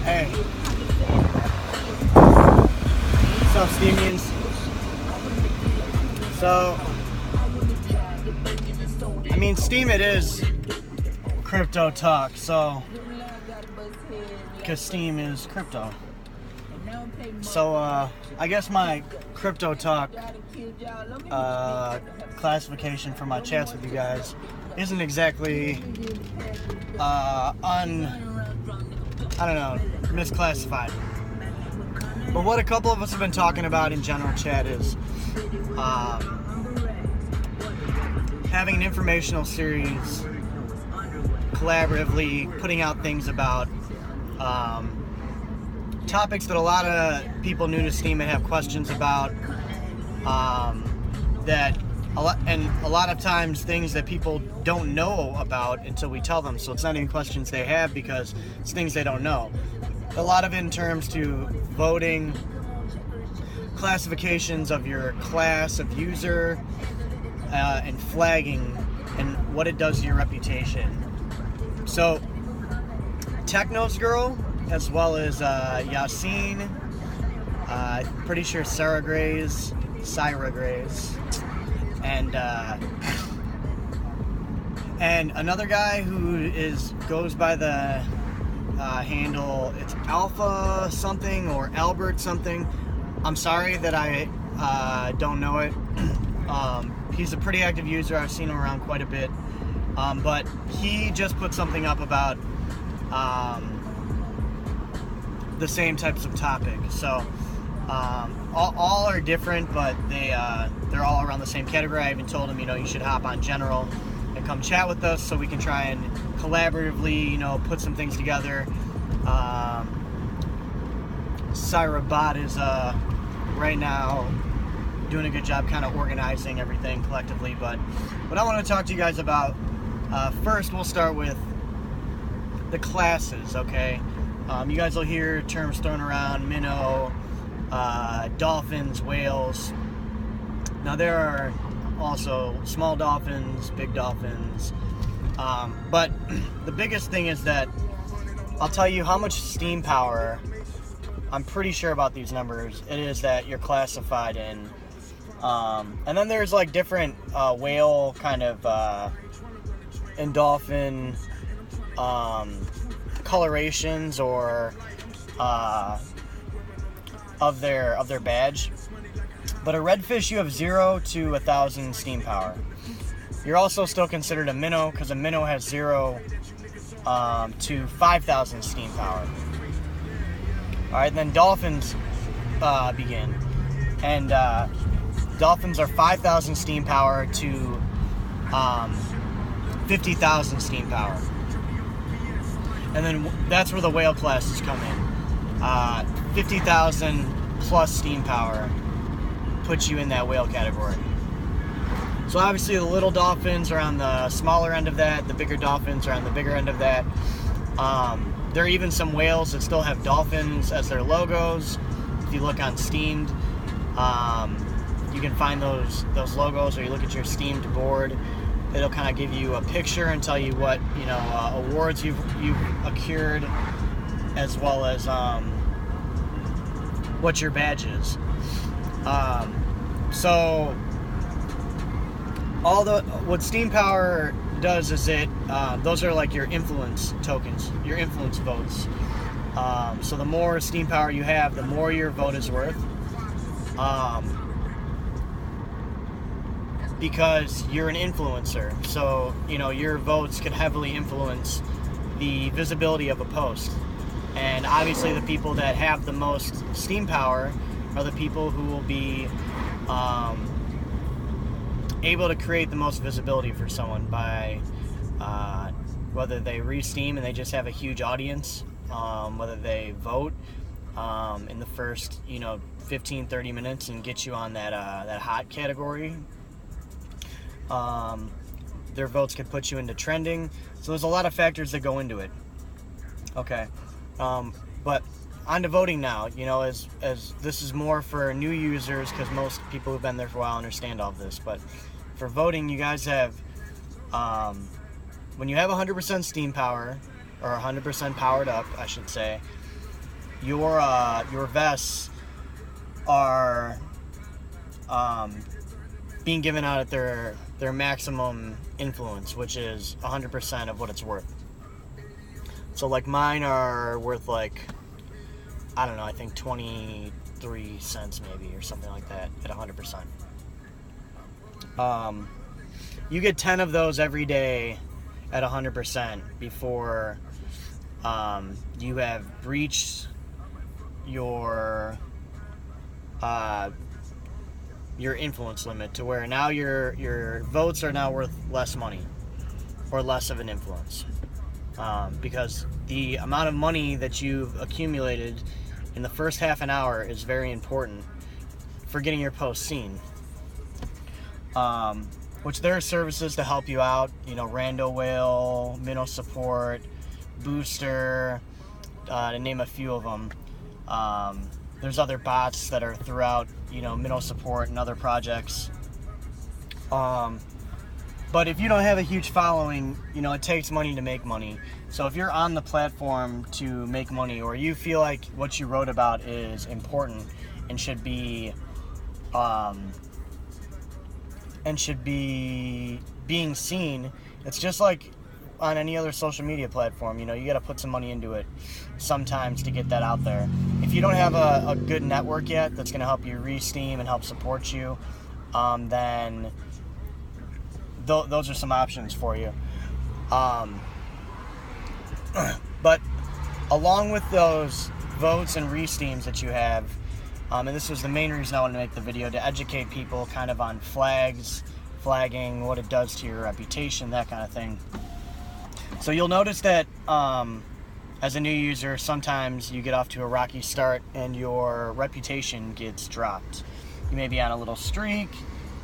Hey. What's up, Steemians? So, I mean, Steemit is crypto talk, so, because Steem is crypto. So, I guess my crypto talk classification for my chats with you guys isn't exactly, misclassified. But what a couple of us have been talking about in general chat is having an informational series, collaboratively putting out things about topics that a lot of people new to Steemit have questions about, a lot of times things that people don't know about until we tell them. So it's not even questions they have because it's things they don't know. A lot of it in terms to voting, classifications of your class of user, and flagging, and what it does to your reputation. So Technos Girl, as well as Yassine, pretty sure Syra Grays, and another guy who goes by the handle, it's Alpha something or Albert something. I'm sorry that I don't know it. He's a pretty active user. I've seen him around quite a bit. But he just put something up about the same types of topics. So all are different, but they're all around the same category. I even told him, you should hop on general and come chat with us so we can try and collaboratively, put some things together. Syra Bot is right now doing a good job kind of organizing everything collectively. But what I want to talk to you guys about, first we'll start with the classes, okay? You guys will hear terms thrown around, minnow, dolphins, whales. Now there are also small dolphins, big dolphins, but the biggest thing is that I'll tell you how much steam power, I'm pretty sure about these numbers, it is that you're classified in. And then there's like different whale kind of and dolphin colorations or of their badge. But a redfish, you have 0 to 1,000 steam power. You're also still considered a minnow because a minnow has 0 to 5,000 steam power. Alright, then dolphins begin. And dolphins are 5,000 steam power to 50,000 steam power. And then that's where the whale classes come in. 50,000 plus steam power puts you in that whale category. So obviously the little dolphins are on the smaller end of that, the bigger dolphins are on the bigger end of that. There are even some whales that still have dolphins as their logos. If you look on Steamed, you can find those logos, or you look at your Steamed board. It'll kind of give you a picture and tell you what awards you've accrued, as well as what your badge is. So what Steam Power does is those are like your influence tokens, your influence votes. So the more Steam Power you have, the more your vote is worth. Because you're an influencer, so your votes can heavily influence the visibility of a post. And obviously the people that have the most steam power are the people who will be able to create the most visibility for someone by whether they re-steam and they just have a huge audience, whether they vote in the first 15-30 minutes and get you on that hot category. Their votes could put you into trending. So there's a lot of factors that go into it. Okay. But on to voting now, as this is more for new users, because most people who've been there for a while understand all of this. But for voting, you guys have, when you have 100% steam power, or 100% powered up, I should say, your vests are being given out at their maximum influence, which is 100% of what it's worth. So like mine are worth like, I don't know, I think 23 cents maybe or something like that at 100%. You get 10 of those every day at 100% before you have breached your influence limit, to where now your votes are now worth less money or less of an influence, because the amount of money that you've accumulated in the first half an hour is very important for getting your post seen. Which there are services to help you out, Rando Whale, Minnow Support, Booster, to name a few of them. There's other bots that are throughout, Minnow Support and other projects. But if you don't have a huge following, it takes money to make money. So if you're on the platform to make money, or you feel like what you wrote about is important and should be being seen, it's just like on any other social media platform. You got to put some money into it sometimes to get that out there. If you don't have a good network yet that's going to help you re-steam and help support you, then those are some options for you. But along with those votes and re-steams that you have, and this was the main reason I wanted to make the video, to educate people kind of on flagging, what it does to your reputation, that kind of thing. So you'll notice that as a new user, sometimes you get off to a rocky start and your reputation gets dropped. You may be on a little streak.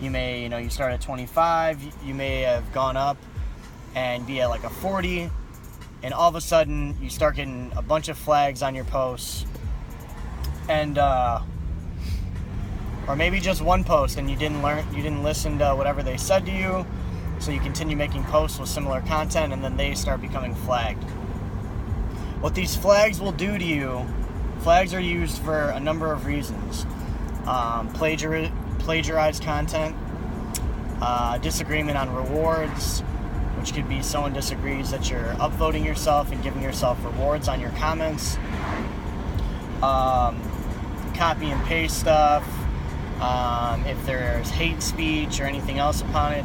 You may, you start at 25. You may have gone up and be at like a 40. And all of a sudden, you start getting a bunch of flags on your posts. And, or maybe just one post and you didn't listen to whatever they said to you. So you continue making posts with similar content, and then they start becoming flagged. What these flags will do to you, flags are used for a number of reasons. Plagiarized content, disagreement on rewards, which could be someone disagrees that you're upvoting yourself and giving yourself rewards on your comments, copy and paste stuff, if there's hate speech or anything else upon it.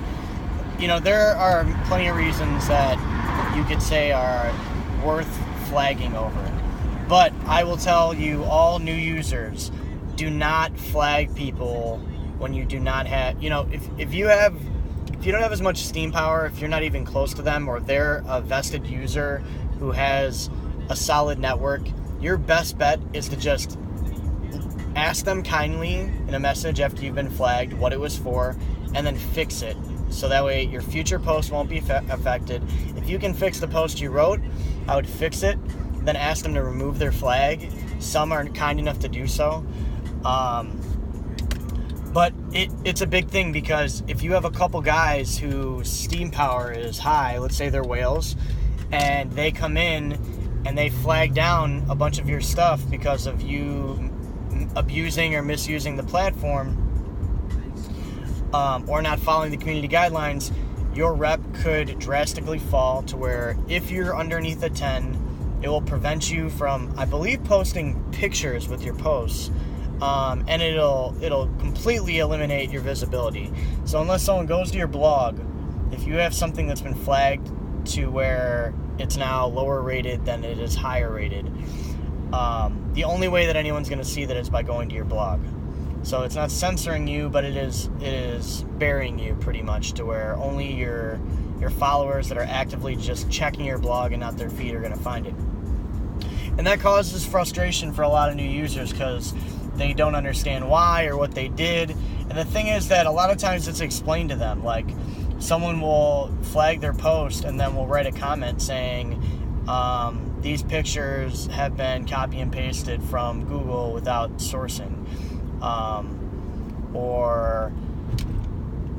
There are plenty of reasons that you could say are worth flagging over. But I will tell you, all new users, do not flag people when you do not have, if you don't have as much Steam power, if you're not even close to them, or they're a vested user who has a solid network, your best bet is to just ask them kindly in a message after you've been flagged what it was for, and then fix it. So that way your future post won't be affected. If you can fix the post you wrote, I would fix it, then ask them to remove their flag. Some are kind enough to do so. But it's a big thing, because if you have a couple guys whose Steam power is high, let's say they're whales, and they come in and they flag down a bunch of your stuff because of you abusing or misusing the platform, or not following the community guidelines, your rep could drastically fall to where if you're underneath a 10, it will prevent you from, I believe, posting pictures with your posts. And it'll completely eliminate your visibility. So unless someone goes to your blog, if you have something that's been flagged to where it's now lower rated than it is higher rated, the only way that anyone's going to see that is by going to your blog. So it's not censoring you, but it is burying you pretty much, to where only your followers that are actively just checking your blog and not their feed are going to find it. And that causes frustration for a lot of new users, because they don't understand why or what they did. And the thing is that a lot of times it's explained to them. Like, someone will flag their post and then will write a comment saying, these pictures have been copy and pasted from Google without sourcing. Or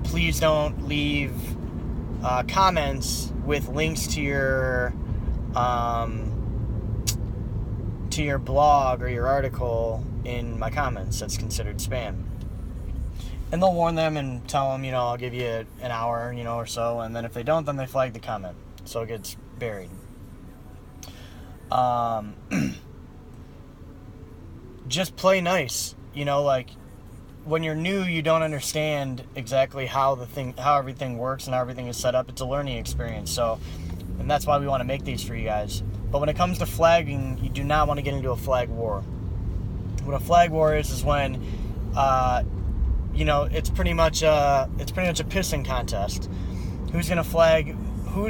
please don't leave comments with links to to your blog or your article in my comments, that's considered spam. And they'll warn them and tell them, I'll give you an hour, or so. And then if they don't, then they flag the comment. So it gets buried. Just play nice. Like when you're new, you don't understand exactly how everything works and how everything is set up. It's a learning experience. So, and that's why we want to make these for you guys. But when it comes to flagging, you do not want to get into a flag war. What a flag war is when, it's pretty much a pissing contest. Who's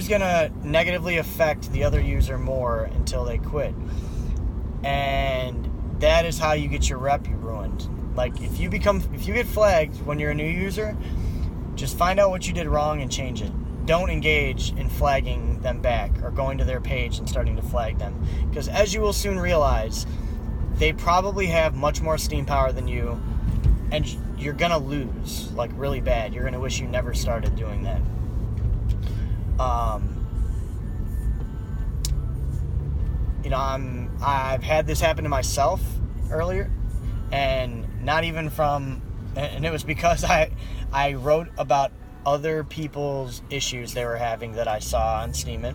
gonna negatively affect the other user more until they quit? And that is how you get your rep ruined. Like if you get flagged when you're a new user, just find out what you did wrong and change it. Don't engage in flagging them back or going to their page and starting to flag them. Because as you will soon realize, they probably have much more Steam power than you, and you're going to lose, like really bad. You're going to wish you never started doing that. I've had this happen to myself earlier, and it was because I wrote about other people's issues they were having that I saw on Steemit.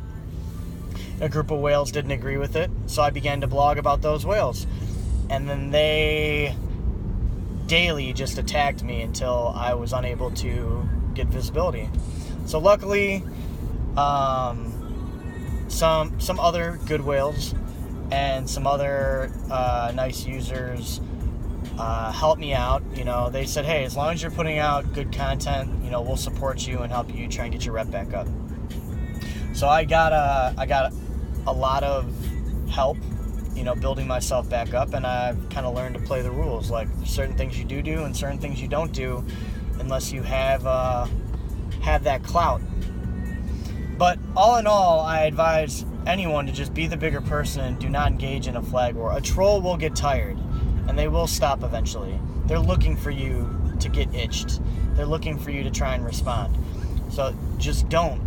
A group of whales didn't agree with it, so I began to blog about those whales. And then they daily just attacked me until I was unable to get visibility. So luckily, some other good whales and some other nice users helped me out. They said, hey, as long as you're putting out good content, we'll support you and help you try and get your rep back up. So I got a lot of help, building myself back up, and I've kind of learned to play the rules. Like certain things you do and certain things you don't do unless you have that clout. But all in all, I advise anyone to just be the bigger person and do not engage in a flag war. A troll will get tired, and they will stop eventually. They're looking for you to get itched. They're looking for you to try and respond. So just don't.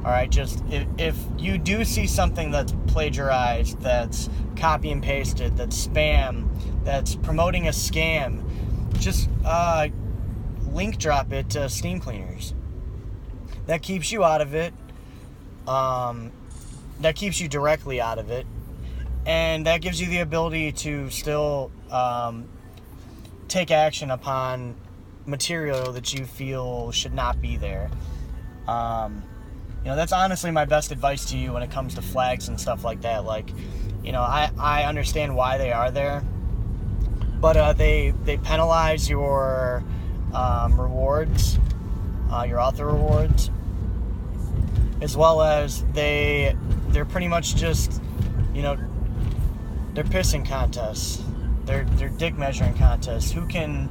All right, just if you do see something that's plagiarized, that's copy and pasted, that's spam, that's promoting a scam, just link drop it to Steam Cleaners. That keeps you out of it. That keeps you directly out of it. And that gives you the ability to still take action upon material that you feel should not be there. That's honestly my best advice to you when it comes to flags and stuff like that. Like, I understand why they are there, but they penalize your rewards, your author rewards, as well as they're pretty much just, they're pissing contests. They're dick measuring contests. Who can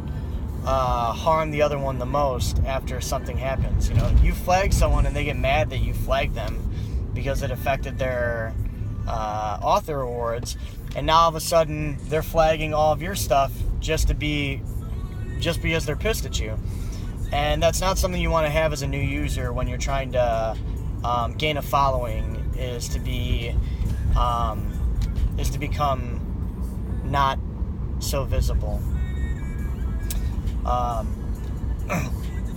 harm the other one the most after something happens? You flag someone and they get mad that you flagged them because it affected their author rewards, and now all of a sudden they're flagging all of your stuff just because they're pissed at you. And that's not something you want to have as a new user when you're trying to gain a following, is to become not so visible.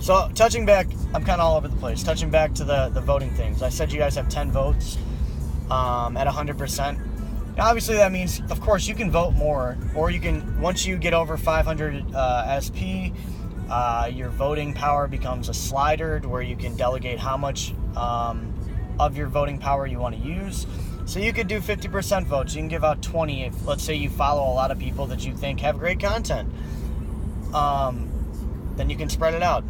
So touching back, I'm kind of all over the place. Touching back to the voting things. I said you guys have 10 votes at 100%. Obviously that means, of course, you can vote more, or you can, once you get over 500 SP, your voting power becomes a slider where you can delegate how much of your voting power you want to use. So you could do 50% votes. You can give out 20 if, let's say, you follow a lot of people that you think have great content. Then you can spread it out.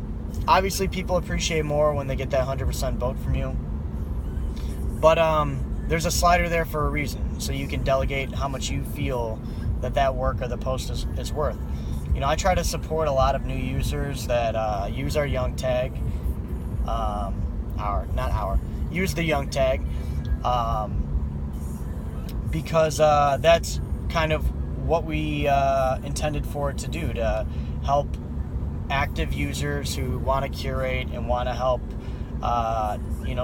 Obviously, people appreciate more when they get that 100% vote from you. But there's a slider there for a reason, so you can delegate how much you feel that work or the post is worth. I try to support a lot of new users that use our Young tag. Use the Young tag. Because that's kind of what we intended for it to do, to help active users who want to curate and want to help,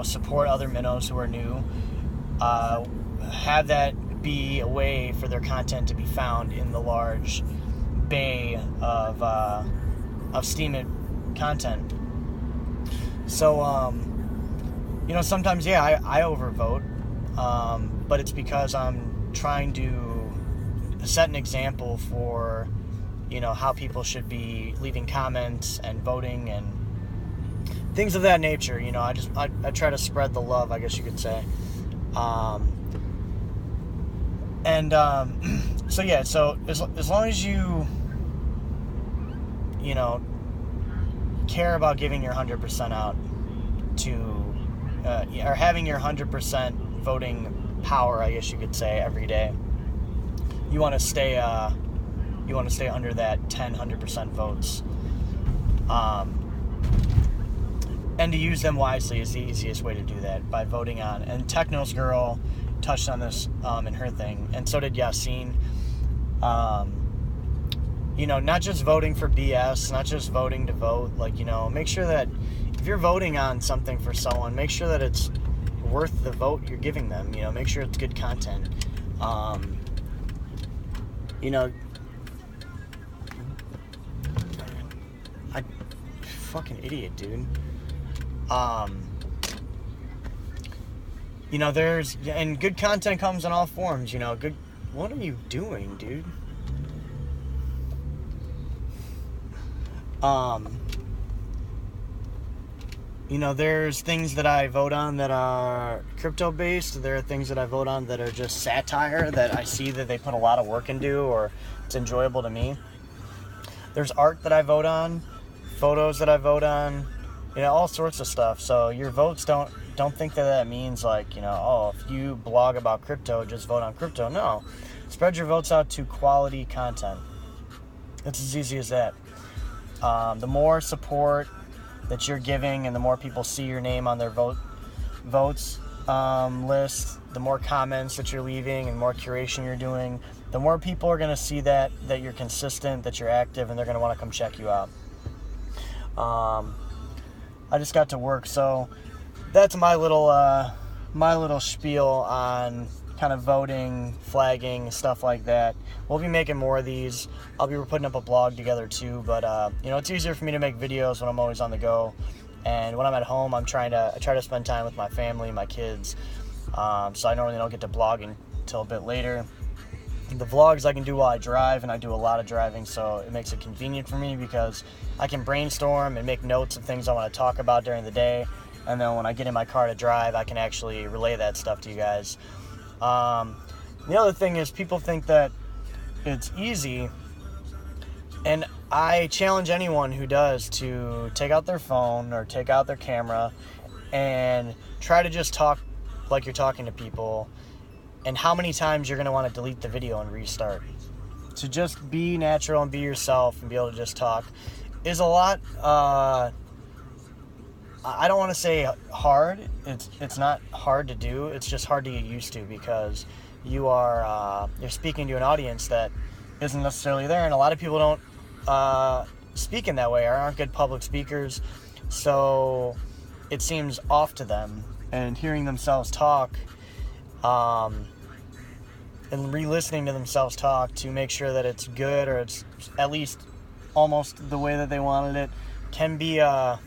support other minnows who are new, have that be a way for their content to be found in the large bay of Steemit content. So, sometimes, yeah, I overvote, but it's because I'm trying to set an example for, how people should be leaving comments and voting and things of that nature. I try to spread the love, I guess you could say. So yeah, so as long as you care about giving your 100% out to, or having your 100% voting power, I guess you could say, every day, you want to stay under that 100% votes, and to use them wisely is the easiest way to do that, by voting on. And Technos Girl touched on this in her thing, and so did Yassine. Not just voting for BS, not just voting to vote. Make sure that if you're voting on something for someone, make sure that it's worth the vote you're giving them. Make sure it's good content. I fucking idiot, dude. And good content comes in all forms. What are you doing, dude? There's things that I vote on that are crypto based. There are things that I vote on that are just satire, that I see that they put a lot of work into, or it's enjoyable to me. There's art that I vote on, photos that I vote on, all sorts of stuff. So your votes don't think that means if you blog about crypto, just vote on crypto. No, spread your votes out to quality content. It's as easy as that. The more support that you're giving, and the more people see your name on their votes list, the more comments that you're leaving and more curation you're doing, the more people are going to see that you're consistent, that you're active, and they're going to want to come check you out. I just got to work, so that's my little spiel on kind of voting, flagging, stuff like that. We'll be making more of these. I'll be putting up a blog together too, but it's easier for me to make videos when I'm always on the go, and when I'm at home, I try to spend time with my family, my kids. So I normally don't get to blogging until a bit later. The vlogs I can do while I drive, and I do a lot of driving, so it makes it convenient for me because I can brainstorm and make notes of things I want to talk about during the day, and then when I get in my car to drive, I can actually relay that stuff to you guys. The other thing is, people think that it's easy, and I challenge anyone who does to take out their phone or take out their camera and try to just talk like you're talking to people, and how many times you're going to want to delete the video and restart. To just be natural and be yourself and be able to just talk is a lot, I don't want to say hard. It's not hard to do. It's just hard to get used to, because you're speaking to an audience that isn't necessarily there, and a lot of people don't speak in that way, or aren't good public speakers, so it seems off to them. And hearing themselves talk, and re-listening to themselves talk to make sure that it's good, or it's at least almost the way that they wanted it, can be the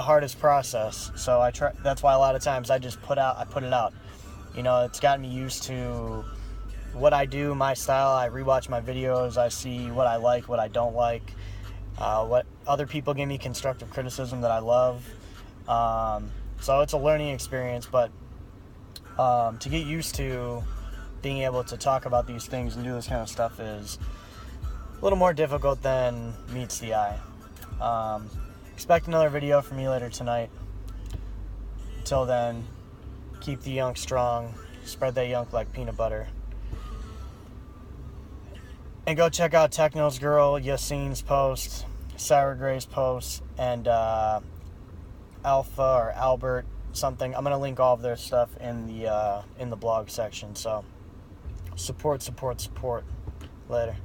hardest process. So that's why a lot of times I put it out. It's gotten me used to what I do, my style. I rewatch my videos, I see what I like, what I don't like, what other people give me constructive criticism that I love. So it's a learning experience, but to get used to being able to talk about these things and do this kind of stuff is a little more difficult than meets the eye. Expect another video from me later tonight. Until then, keep the yunk strong, spread that yunk like peanut butter. And go check out Technos Girl, Yassine's post, Sour Gray's post, and Alpha or Albert something. I'm gonna link all of their stuff in the blog section. So support. Later.